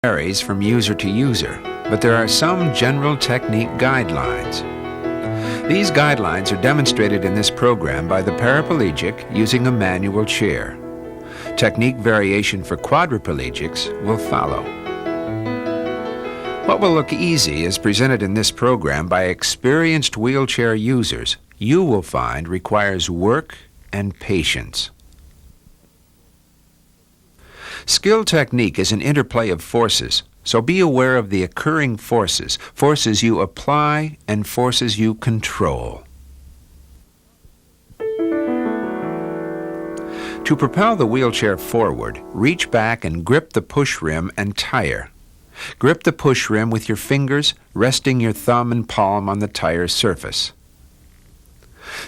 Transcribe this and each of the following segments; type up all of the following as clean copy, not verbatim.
varies from user to user, but there are some general technique guidelines. These guidelines are demonstrated in this program by the paraplegic using a manual chair. Technique variation for quadriplegics will follow. What will look easy is presented in this program by experienced wheelchair users. You will find requires work and patience. Skill technique is an interplay of forces, so be aware of the occurring forces, forces you apply and forces you control. To propel the wheelchair forward, reach back and grip the push rim and tire. Grip the push rim with your fingers, resting your thumb and palm on the tire surface.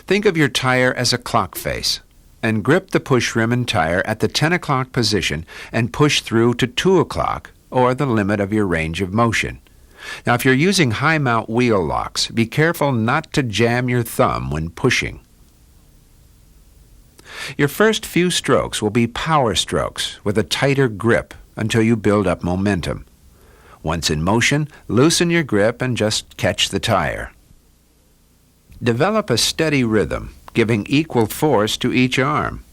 Think of your tire as a clock face, and grip the push rim and tire at the 10 o'clock position and push through to 2 o'clock, or the limit of your range of motion. Now, if you're using high mount wheel locks, be careful not to jam your thumb when pushing. Your first few strokes will be power strokes with a tighter grip until you build up momentum. Once in motion, loosen your grip and just catch the tire. Develop a steady rhythm, giving equal force to each arm.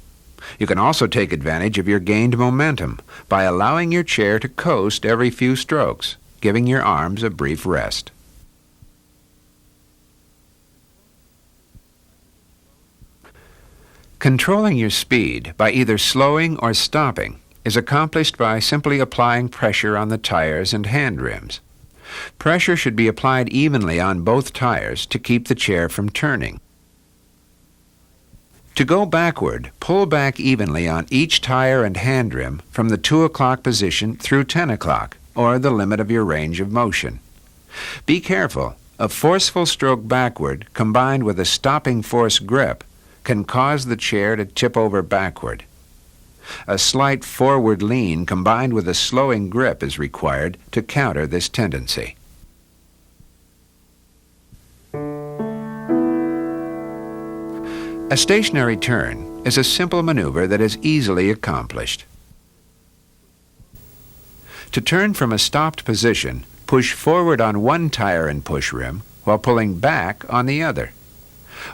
You can also take advantage of your gained momentum by allowing your chair to coast every few strokes, giving your arms a brief rest. Controlling your speed by either slowing or stopping is accomplished by simply applying pressure on the tires and hand rims. Pressure should be applied evenly on both tires to keep the chair from turning. To go backward, pull back evenly on each tire and hand rim from the 2 o'clock position through 10 o'clock, or the limit of your range of motion. Be careful. A forceful stroke backward combined with a stopping force grip can cause the chair to tip over backward. A slight forward lean combined with a slowing grip is required to counter this tendency. A stationary turn is a simple maneuver that is easily accomplished. To turn from a stopped position, push forward on one tire and push rim while pulling back on the other.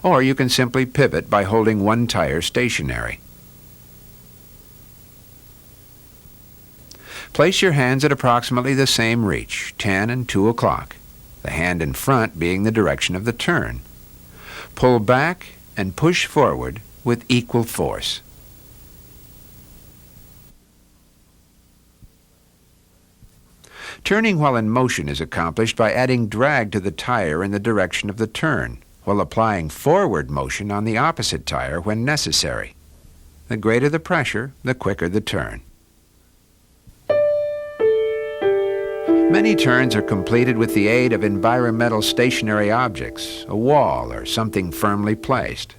Or you can simply pivot by holding one tire stationary. Place your hands at approximately the same reach, 10 and 2 o'clock, the hand in front being the direction of the turn. Pull back and push forward with equal force. Turning while in motion is accomplished by adding drag to the tire in the direction of the turn, while applying forward motion on the opposite tire when necessary. The greater the pressure, the quicker the turn. Many turns are completed with the aid of environmental stationary objects, a wall or something firmly placed.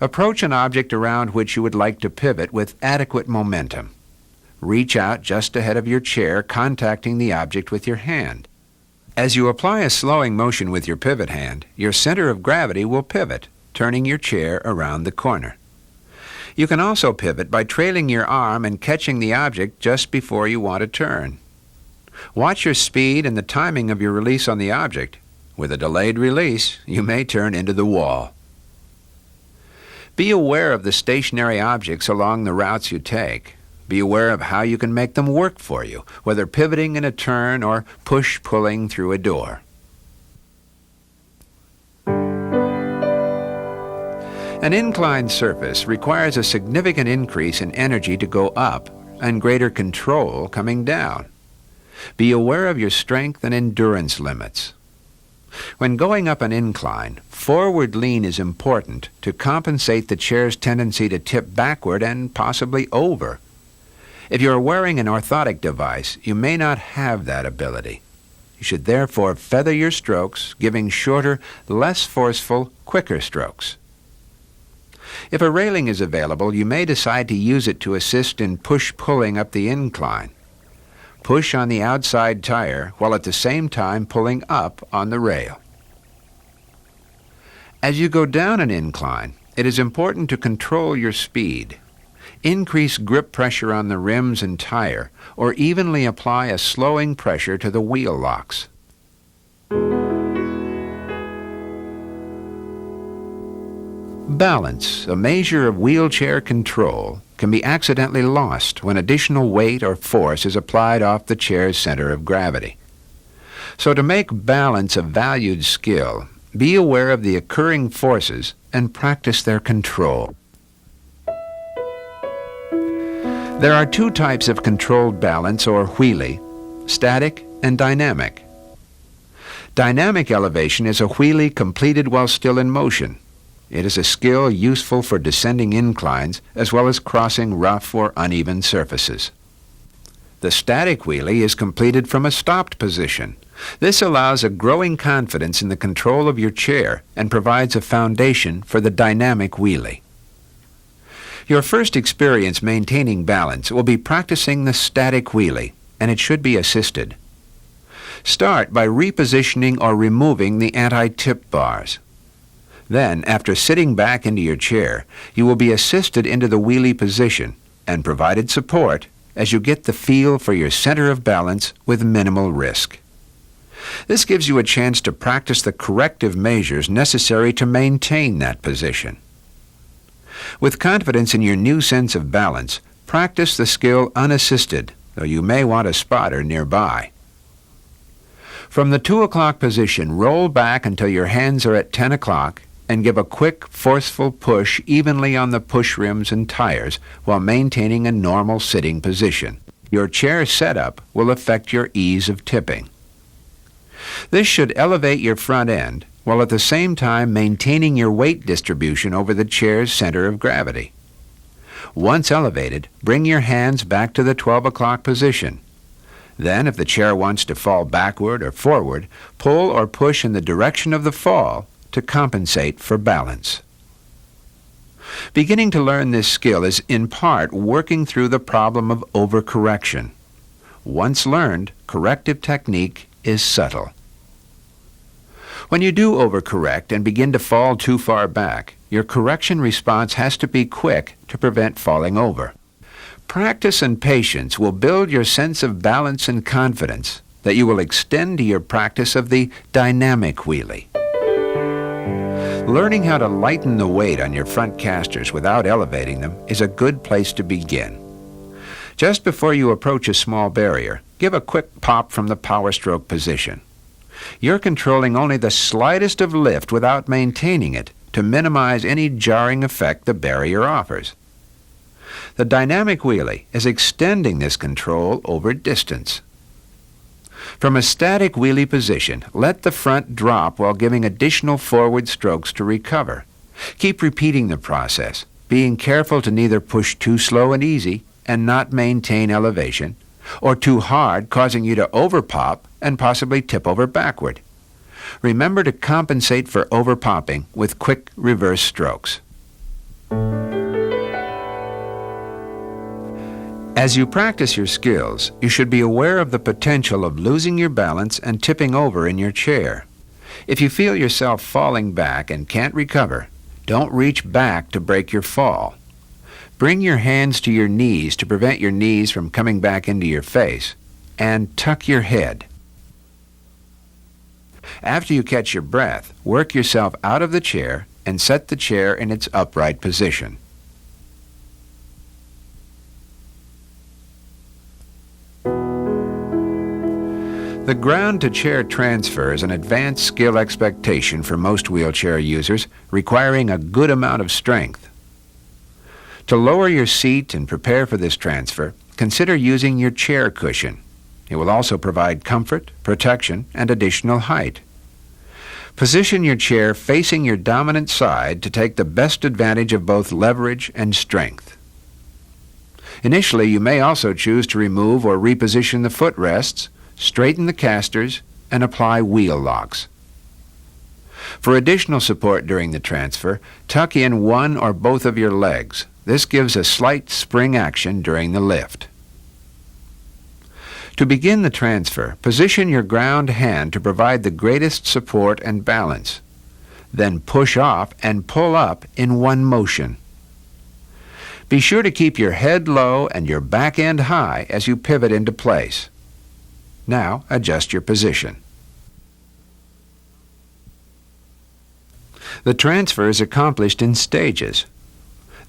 Approach an object around which you would like to pivot with adequate momentum. Reach out just ahead of your chair, contacting the object with your hand. As you apply a slowing motion with your pivot hand, your center of gravity will pivot, turning your chair around the corner. You can also pivot by trailing your arm and catching the object just before you want to turn. Watch your speed and the timing of your release on the object. With a delayed release, you may turn into the wall. Be aware of the stationary objects along the routes you take. Be aware of how you can make them work for you, whether pivoting in a turn or push-pulling through a door. An inclined surface requires a significant increase in energy to go up and greater control coming down. Be aware of your strength and endurance limits. When going up an incline, forward lean is important to compensate the chair's tendency to tip backward and possibly over. If you are wearing an orthotic device, you may not have that ability. You should therefore feather your strokes, giving shorter, less forceful, quicker strokes. If a railing is available, you may decide to use it to assist in push-pulling up the incline. Push on the outside tire while at the same time pulling up on the rail. As you go down an incline, it is important to control your speed. increase grip pressure on the rims and tire, or evenly apply a slowing pressure to the wheel locks. Balance, a measure of wheelchair control, can be accidentally lost when additional weight or force is applied off the chair's center of gravity. So to make balance a valued skill, be aware of the occurring forces and practice their control. There are two types of controlled balance or wheelie, static and dynamic. Dynamic elevation is a wheelie completed while still in motion. It is a skill useful for descending inclines as well as crossing rough or uneven surfaces. The static wheelie is completed from a stopped position. This allows a growing confidence in the control of your chair and provides a foundation for the dynamic wheelie. Your first experience maintaining balance will be practicing the static wheelie, and it should be assisted. Start by repositioning or removing the anti-tip bars. Then, after sitting back into your chair, you will be assisted into the wheelie position and provided support as you get the feel for your center of balance with minimal risk. This gives you a chance to practice the corrective measures necessary to maintain that position. With confidence in your new sense of balance, practice the skill unassisted, though you may want a spotter nearby. From the 2 o'clock position, roll back until your hands are at 10 o'clock and give a quick, forceful push evenly on the push rims and tires while maintaining a normal sitting position. Your chair setup will affect your ease of tipping. This should elevate your front end while at the same time maintaining your weight distribution over the chair's center of gravity. Once elevated, bring your hands back to the 12 o'clock position. Then, if the chair wants to fall backward or forward, pull or push in the direction of the fall to compensate for balance. Beginning to learn this skill is in part working through the problem of overcorrection. Once learned, corrective technique is subtle. When you do overcorrect and begin to fall too far back, your correction response has to be quick to prevent falling over. Practice and patience will build your sense of balance and confidence that you will extend to your practice of the dynamic wheelie. Learning how to lighten the weight on your front casters without elevating them is a good place to begin. Just before you approach a small barrier, give a quick pop from the power stroke position. You're controlling only the slightest of lift without maintaining it to minimize any jarring effect the barrier offers. The dynamic wheelie is extending this control over distance. From a static wheelie position, let the front drop while giving additional forward strokes to recover. Keep repeating the process, being careful to neither push too slow and easy and not maintain elevation, or too hard, causing you to overpop and possibly tip over backward. Remember to compensate for overpopping with quick reverse strokes. As you practice your skills, you should be aware of the potential of losing your balance and tipping over in your chair. If you feel yourself falling back and can't recover, don't reach back to break your fall. Bring your hands to your knees to prevent your knees from coming back into your face, and tuck your head. After you catch your breath, work yourself out of the chair and set the chair in its upright position. The ground-to-chair transfer is an advanced skill expectation for most wheelchair users, requiring a good amount of strength. To lower your seat and prepare for this transfer, consider using your chair cushion. It will also provide comfort, protection, and additional height. Position your chair facing your dominant side to take the best advantage of both leverage and strength. Initially, you may also choose to remove or reposition the footrests, straighten the casters, and apply wheel locks. For additional support during the transfer, tuck in one or both of your legs. This gives a slight spring action during the lift. To begin the transfer, position your ground hand to provide the greatest support and balance. Then push off and pull up in one motion. Be sure to keep your head low and your back end high as you pivot into place. Now adjust your position. The transfer is accomplished in stages.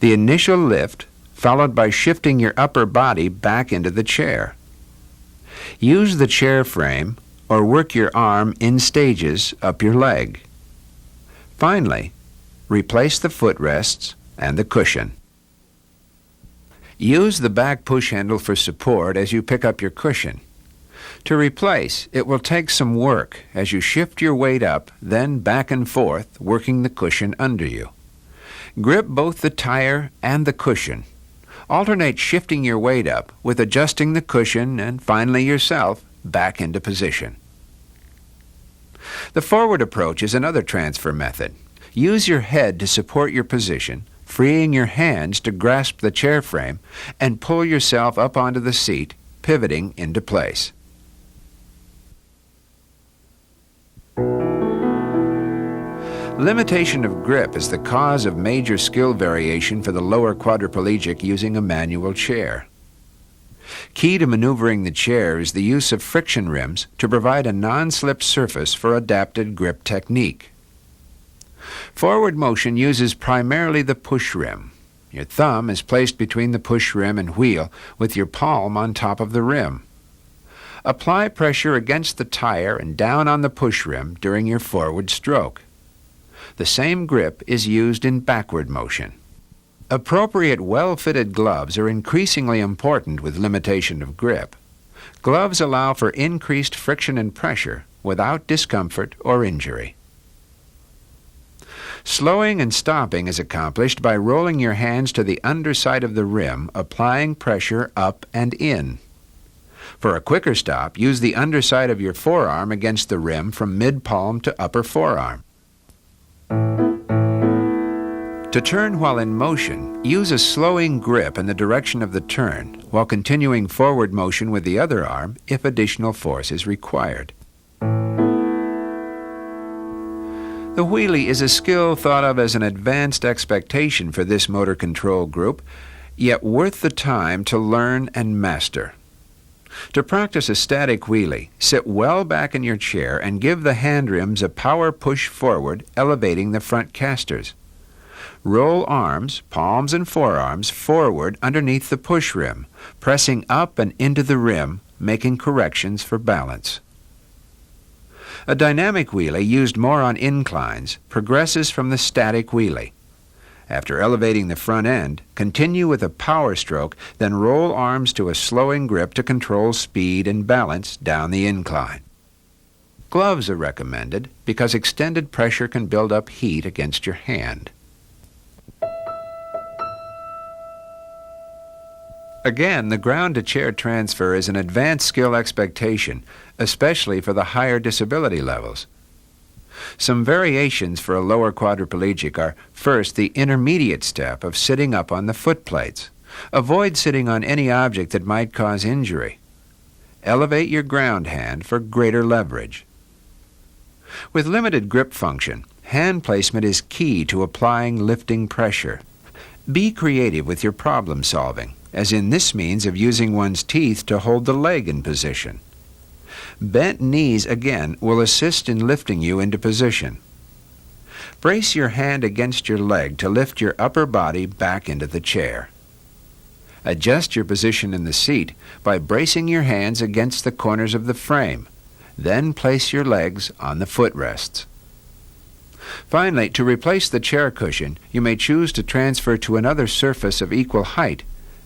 The initial lift, followed by shifting your upper body back into the chair. Use the chair frame or work your arm in stages up your leg. Finally, replace the footrests and the cushion. Use the back push handle for support as you pick up your cushion. To replace, it will take some work as you shift your weight up, then back and forth, working the cushion under you. Grip both the tire and the cushion. Alternate shifting your weight up with adjusting the cushion and finally yourself back into position. The forward approach is another transfer method. Use your head to support your position, freeing your hands to grasp the chair frame, and pull yourself up onto the seat, pivoting into place. Limitation of grip is the cause of major skill variation for the lower quadriplegic using a manual chair. Key to maneuvering the chair is the use of friction rims to provide a non-slip surface for adapted grip technique. Forward motion uses primarily the push rim. Your thumb is placed between the push rim and wheel with your palm on top of the rim. Apply pressure against the tire and down on the push rim during your forward stroke. The same grip is used in backward motion. Appropriate well-fitted gloves are increasingly important with limitation of grip. Gloves allow for increased friction and pressure without discomfort or injury. Slowing and stopping is accomplished by rolling your hands to the underside of the rim, applying pressure up and in. For a quicker stop, use the underside of your forearm against the rim from mid-palm to upper forearm. To turn while in motion, use a slowing grip in the direction of the turn while continuing forward motion with the other arm if additional force is required. The wheelie is a skill thought of as an advanced expectation for this motor control group, yet worth the time to learn and master. To practice a static wheelie, sit well back in your chair and give the hand rims a power push forward, elevating the front casters. Roll arms, palms and forearms, forward underneath the push rim, pressing up and into the rim, making corrections for balance. A dynamic wheelie, used more on inclines, progresses from the static wheelie. After elevating the front end, continue with a power stroke, then roll arms to a slowing grip to control speed and balance down the incline. Gloves are recommended because extended pressure can build up heat against your hand. Again, the ground-to-chair transfer is an advanced skill expectation, especially for the higher disability levels. Some variations for a lower quadriplegic are, first, the intermediate step of sitting up on the foot plates. Avoid sitting on any object that might cause injury. Elevate your ground hand for greater leverage. With limited grip function, hand placement is key to applying lifting pressure. Be creative with your problem solving, as in this means of using one's teeth to hold the leg in position. Bent knees, again, will assist in lifting you into position. Brace your hand against your leg to lift your upper body back into the chair. Adjust your position in the seat by bracing your hands against the corners of the frame. Then place your legs on the footrests. Finally, to replace the chair cushion, you may choose to transfer to another surface of equal height,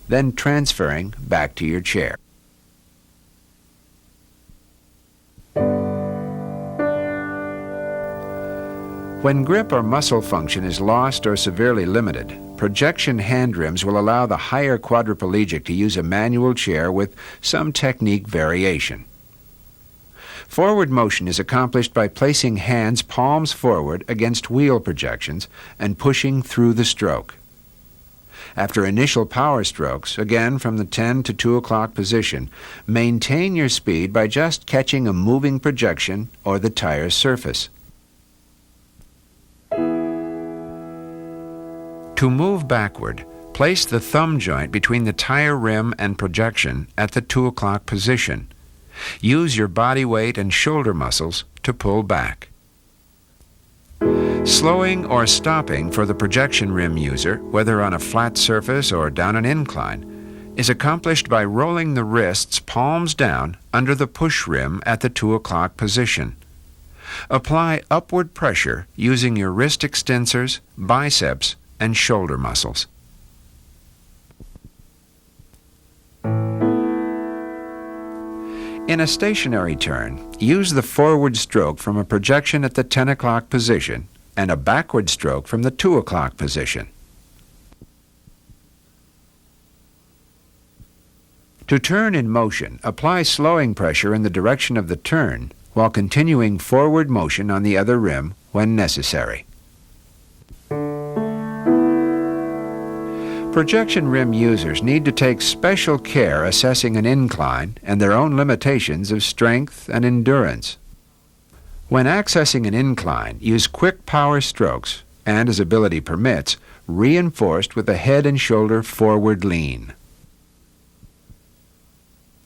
then transferring back to your chair. When grip or muscle function is lost or severely limited, projection hand rims will allow the higher quadriplegic to use a manual chair with some technique variation. Forward motion is accomplished by placing hands palms forward against wheel projections and pushing through the stroke. After initial power strokes, again from the 10 to 2 o'clock position, maintain your speed by just catching a moving projection or the tire's surface. To move backward, Place the thumb joint between the tire rim and projection at the 2 o'clock position. Use your body weight and shoulder muscles to pull back. Slowing or stopping for the projection rim user, whether on a flat surface or down an incline, is accomplished by rolling the wrists palms down under the push rim at the 2 o'clock position. Apply upward pressure using your wrist extensors, biceps, and shoulder muscles. In a stationary turn, use the forward stroke from a projection at the 10 o'clock position and a backward stroke from the 2 o'clock position. To turn in motion, apply slowing pressure in the direction of the turn while continuing forward motion on the other rim when necessary. Projection rim users need to take special care assessing an incline and their own limitations of strength and endurance. When accessing an incline, use quick power strokes and, as ability permits, reinforced with a head and shoulder forward lean.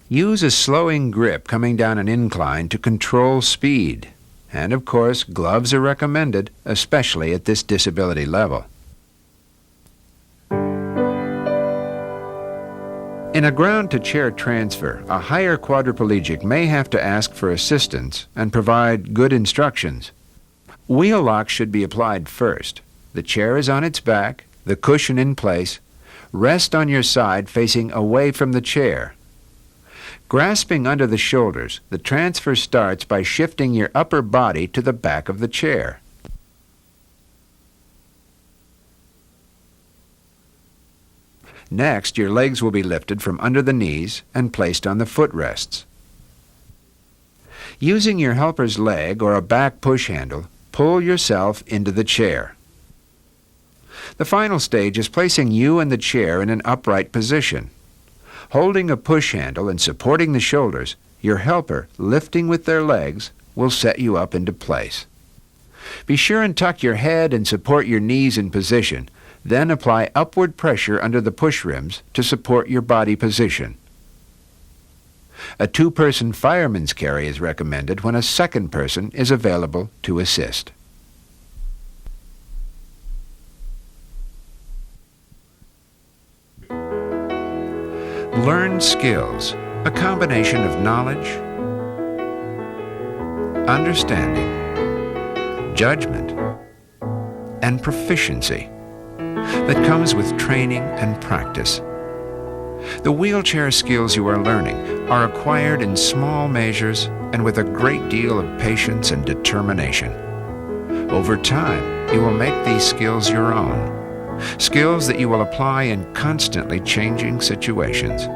Use a slowing grip coming down an incline to control speed. And, of course, gloves are recommended, especially at this disability level. In a ground-to-chair transfer, a higher quadriplegic may have to ask for assistance and provide good instructions. Wheel lock should be applied first. The chair is on its back, the cushion in place. Rest on your side facing away from the chair. Grasping under the shoulders, the transfer starts by shifting your upper body to the back of the chair. Next, your legs will be lifted from under the knees and placed on the footrests. Using your helper's leg or a back push handle, pull yourself into the chair. The final stage is placing you and the chair in an upright position. Holding a push handle and supporting the shoulders, your helper, lifting with their legs, will set you up into place. Be sure and tuck your head and support your knees in position. Then apply upward pressure under the push rims to support your body position. A 2-person fireman's carry is recommended when a second person is available to assist. Learned skills, a combination of knowledge, understanding, judgment, and proficiency that comes with training and practice. The wheelchair skills you are learning are acquired in small measures and with a great deal of patience and determination. Over time, you will make these skills your own, skills that you will apply in constantly changing situations.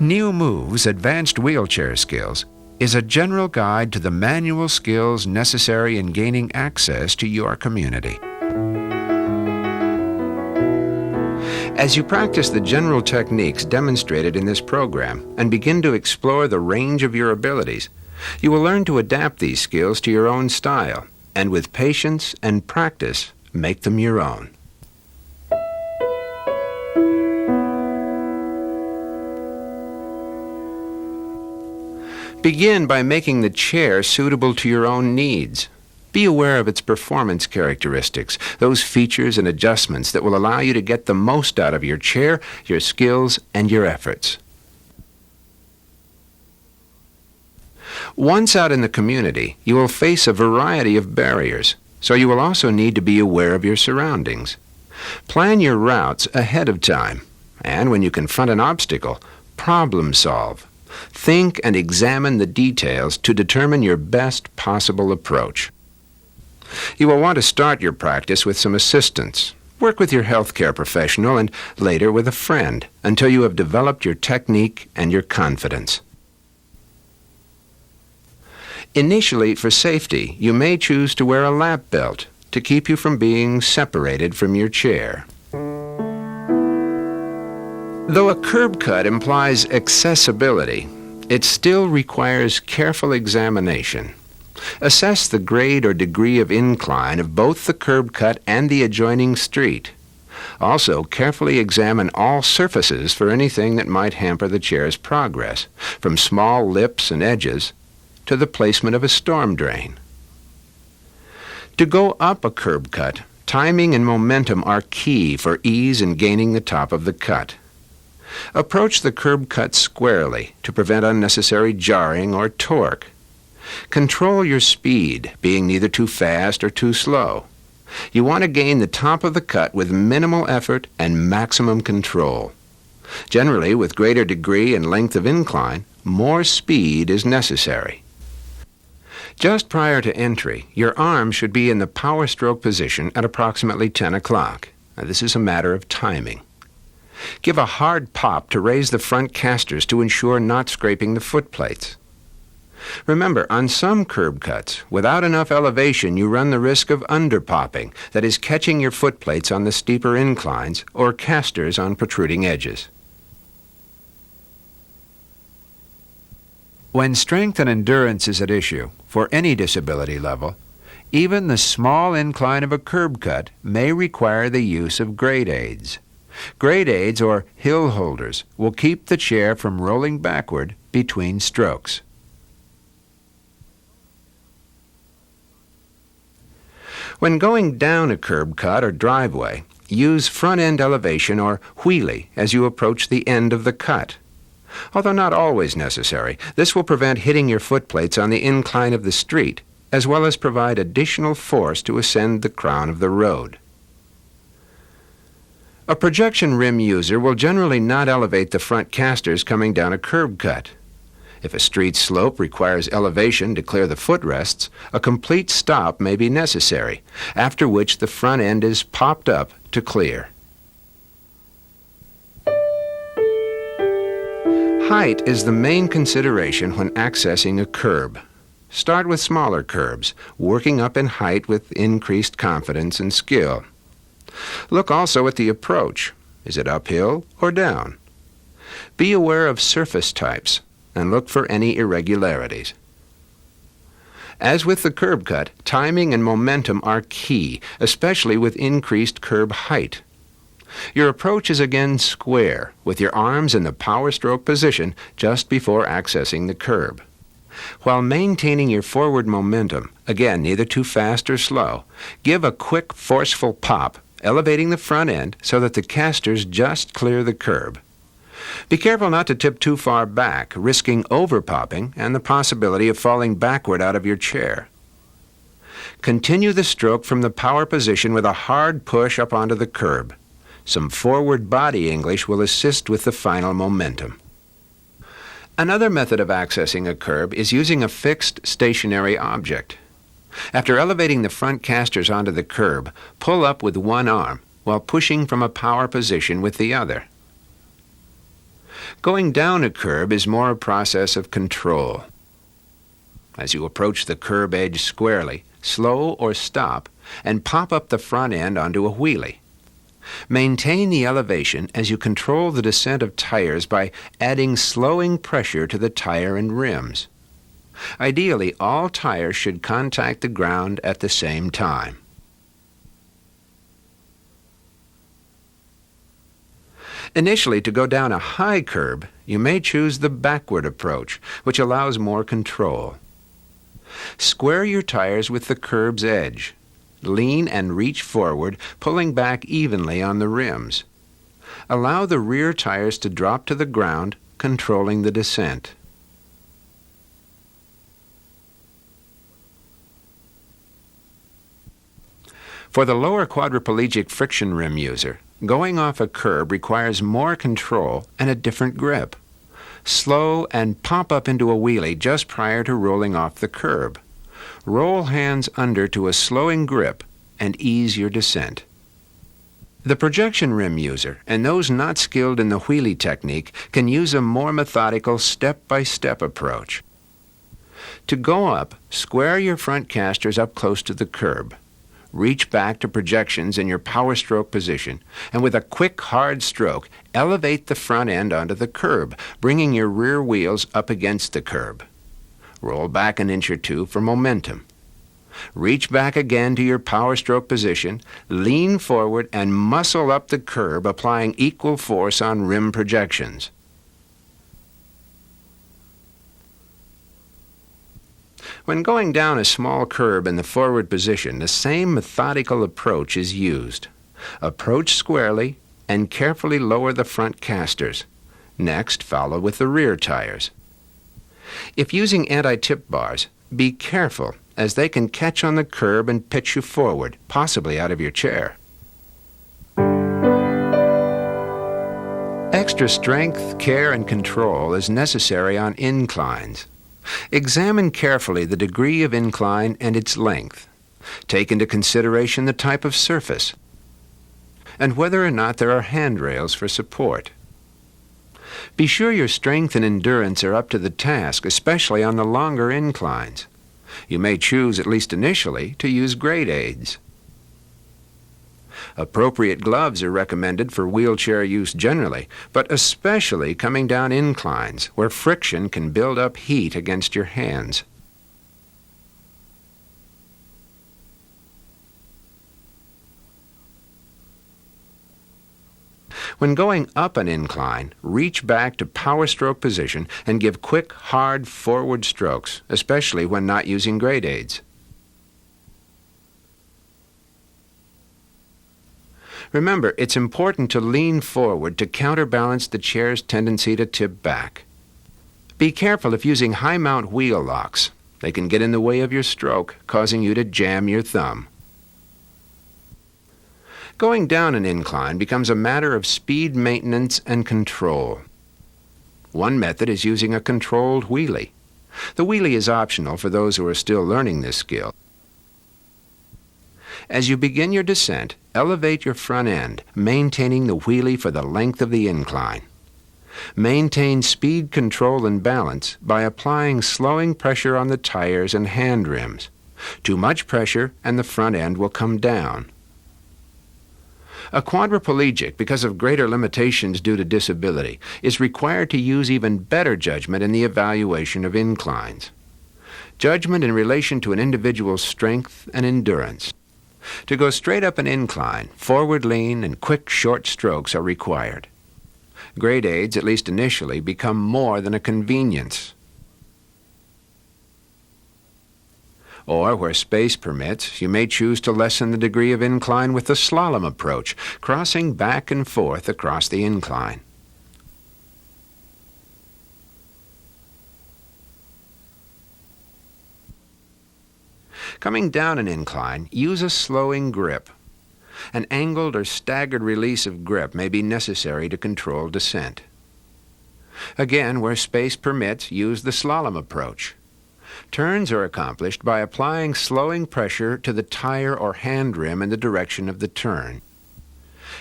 New Move's Advanced Wheelchair Skills is a general guide to the manual skills necessary in gaining access to your community. As you practice the general techniques demonstrated in this program and begin to explore the range of your abilities, you will learn to adapt these skills to your own style, and with patience and practice, make them your own. Begin by making the chair suitable to your own needs. Be aware of its performance characteristics, those features and adjustments that will allow you to get the most out of your chair, your skills, and your efforts. Once out in the community, you will face a variety of barriers, so you will also need to be aware of your surroundings. Plan your routes ahead of time, and when you confront an obstacle, problem solve. Think and examine the details to determine your best possible approach. You will want to start your practice with some assistance. Work with your healthcare professional and later with a friend until you have developed your technique and your confidence. Initially, for safety, you may choose to wear a lap belt to keep you from being separated from your chair. Though a curb cut implies accessibility, it still requires careful examination. Assess the grade or degree of incline of both the curb cut and the adjoining street. Also, carefully examine all surfaces for anything that might hamper the chair's progress, from small lips and edges to the placement of a storm drain. To go up a curb cut, timing and momentum are key for ease in gaining the top of the cut. Approach the curb cut squarely to prevent unnecessary jarring or torque. Control your speed, being neither too fast or too slow. You want to gain the top of the cut with minimal effort and maximum control. Generally, with greater degree and length of incline, more speed is necessary. Just prior to entry, your arm should be in the power stroke position at approximately 10 o'clock. Now, this is a matter of timing. Give a hard pop to raise the front casters to ensure not scraping the foot plates. Remember, on some curb cuts, without enough elevation, you run the risk of underpopping, that is, catching your foot plates on the steeper inclines or casters on protruding edges. When strength and endurance is at issue, for any disability level, even the small incline of a curb cut may require the use of grade aids. Grade aids, or hill holders, will keep the chair from rolling backward between strokes. When going down a curb cut or driveway, use front-end elevation or wheelie as you approach the end of the cut. Although not always necessary, this will prevent hitting your foot plates on the incline of the street, as well as provide additional force to ascend the crown of the road. A projection rim user will generally not elevate the front casters coming down a curb cut. If a street slope requires elevation to clear the footrests, a complete stop may be necessary, after which the front end is popped up to clear. Height is the main consideration when accessing a curb. Start with smaller curbs, working up in height with increased confidence and skill. Look also at the approach. Is it uphill or down? Be aware of surface types and look for any irregularities. As with the curb cut, timing and momentum are key, especially with increased curb height. Your approach is again square, with your arms in the power stroke position just before accessing the curb. While maintaining your forward momentum, again neither too fast or slow, give a quick, forceful pop, elevating the front end so that the casters just clear the curb. Be careful not to tip too far back, risking overpopping and the possibility of falling backward out of your chair. Continue the stroke from the power position with a hard push up onto the curb. Some forward body English will assist with the final momentum. Another method of accessing a curb is using a fixed stationary object. After elevating the front casters onto the curb, pull up with one arm while pushing from a power position with the other. Going down a curb is more a process of control. As you approach the curb edge squarely, slow or stop and pop up the front end onto a wheelie. Maintain the elevation as you control the descent of tires by adding slowing pressure to the tire and rims. Ideally, all tires should contact the ground at the same time. Initially, to go down a high curb, you may choose the backward approach, which allows more control. Square your tires with the curb's edge. Lean and reach forward, pulling back evenly on the rims. Allow the rear tires to drop to the ground, controlling the descent. For the lower quadriplegic friction rim user, going off a curb requires more control and a different grip. Slow and pop up into a wheelie just prior to rolling off the curb. Roll hands under to a slowing grip and ease your descent. The projection rim user and those not skilled in the wheelie technique can use a more methodical step-by-step approach. To go up, square your front casters up close to the curb. Reach back to projections in your power stroke position, and with a quick, hard stroke, elevate the front end onto the curb, bringing your rear wheels up against the curb. Roll back an inch or two for momentum. Reach back again to your power stroke position, lean forward, and muscle up the curb, applying equal force on rim projections. When going down a small curb in the forward position, the same methodical approach is used. Approach squarely and carefully lower the front casters. Next, follow with the rear tires. If using anti-tip bars, be careful, as they can catch on the curb and pitch you forward, possibly out of your chair. Extra strength, care, and control is necessary on inclines. Examine carefully the degree of incline and its length. Take into consideration the type of surface and whether or not there are handrails for support. Be sure your strength and endurance are up to the task, especially on the longer inclines. You may choose, at least initially, to use grade aids. Appropriate gloves are recommended for wheelchair use generally, but especially coming down inclines where friction can build up heat against your hands. When going up an incline, reach back to power stroke position and give quick, hard forward strokes, especially when not using grade aids. Remember, it's important to lean forward to counterbalance the chair's tendency to tip back. Be careful if using high mount wheel locks. They can get in the way of your stroke, causing you to jam your thumb. Going down an incline becomes a matter of speed maintenance and control. One method is using a controlled wheelie. The wheelie is optional for those who are still learning this skill. As you begin your descent, elevate your front end, maintaining the wheelie for the length of the incline. Maintain speed control and balance by applying slowing pressure on the tires and hand rims. Too much pressure and the front end will come down. A quadriplegic, because of greater limitations due to disability, is required to use even better judgment in the evaluation of inclines. Judgment in relation to an individual's strength and endurance. To go straight up an incline, forward lean and quick short strokes are required. Grade aids, at least initially, become more than a convenience. Or, where space permits, you may choose to lessen the degree of incline with the slalom approach, crossing back and forth across the incline. Coming down an incline, use a slowing grip. An angled or staggered release of grip may be necessary to control descent. Again, where space permits, use the slalom approach. Turns are accomplished by applying slowing pressure to the tire or hand rim in the direction of the turn.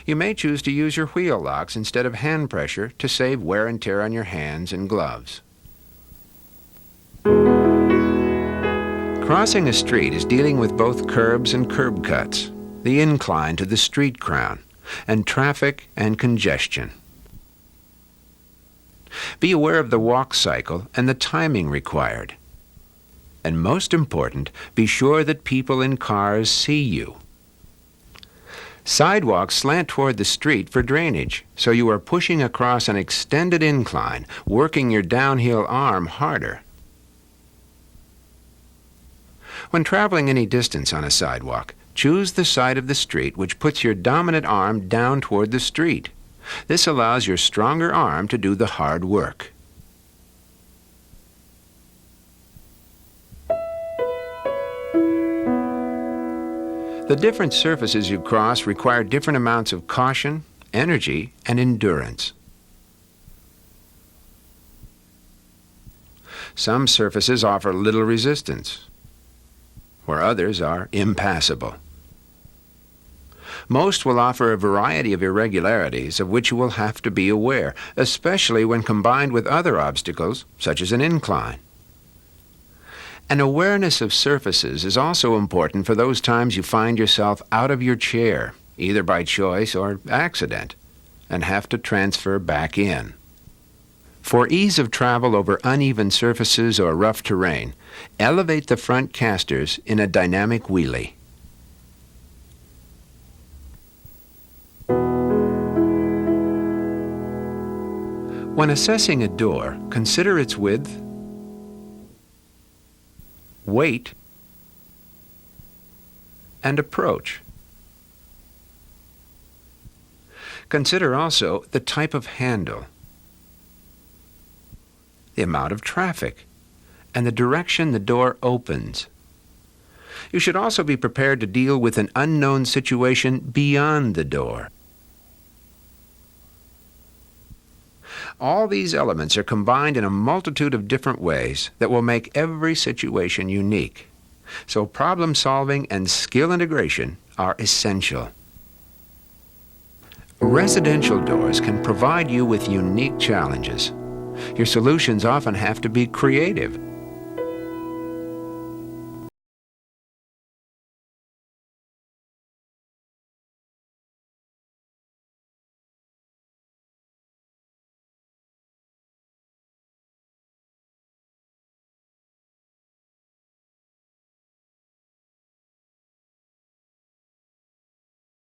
You may choose to use your wheel locks instead of hand pressure to save wear and tear on your hands and gloves. Crossing a street is dealing with both curbs and curb cuts, the incline to the street crown, and traffic and congestion. Be aware of the walk cycle and the timing required. And most important, be sure that people in cars see you. Sidewalks slant toward the street for drainage, so you are pushing across an extended incline, working your downhill arm harder. When traveling any distance on a sidewalk, choose the side of the street which puts your dominant arm down toward the street. This allows your stronger arm to do the hard work. The different surfaces you cross require different amounts of caution, energy, and endurance. Some surfaces offer little resistance, where others are impassable. Most will offer a variety of irregularities of which you will have to be aware, especially when combined with other obstacles, such as an incline. An awareness of surfaces is also important for those times you find yourself out of your chair, either by choice or accident, and have to transfer back in. For ease of travel over uneven surfaces or rough terrain, elevate the front casters in a dynamic wheelie. When assessing a door, consider its width, weight, and approach. Consider also the type of handle, the amount of traffic, and the direction the door opens. You should also be prepared to deal with an unknown situation beyond the door. All these elements are combined in a multitude of different ways that will make every situation unique. So problem solving and skill integration are essential. Residential doors can provide you with unique challenges. Your solutions often have to be creative.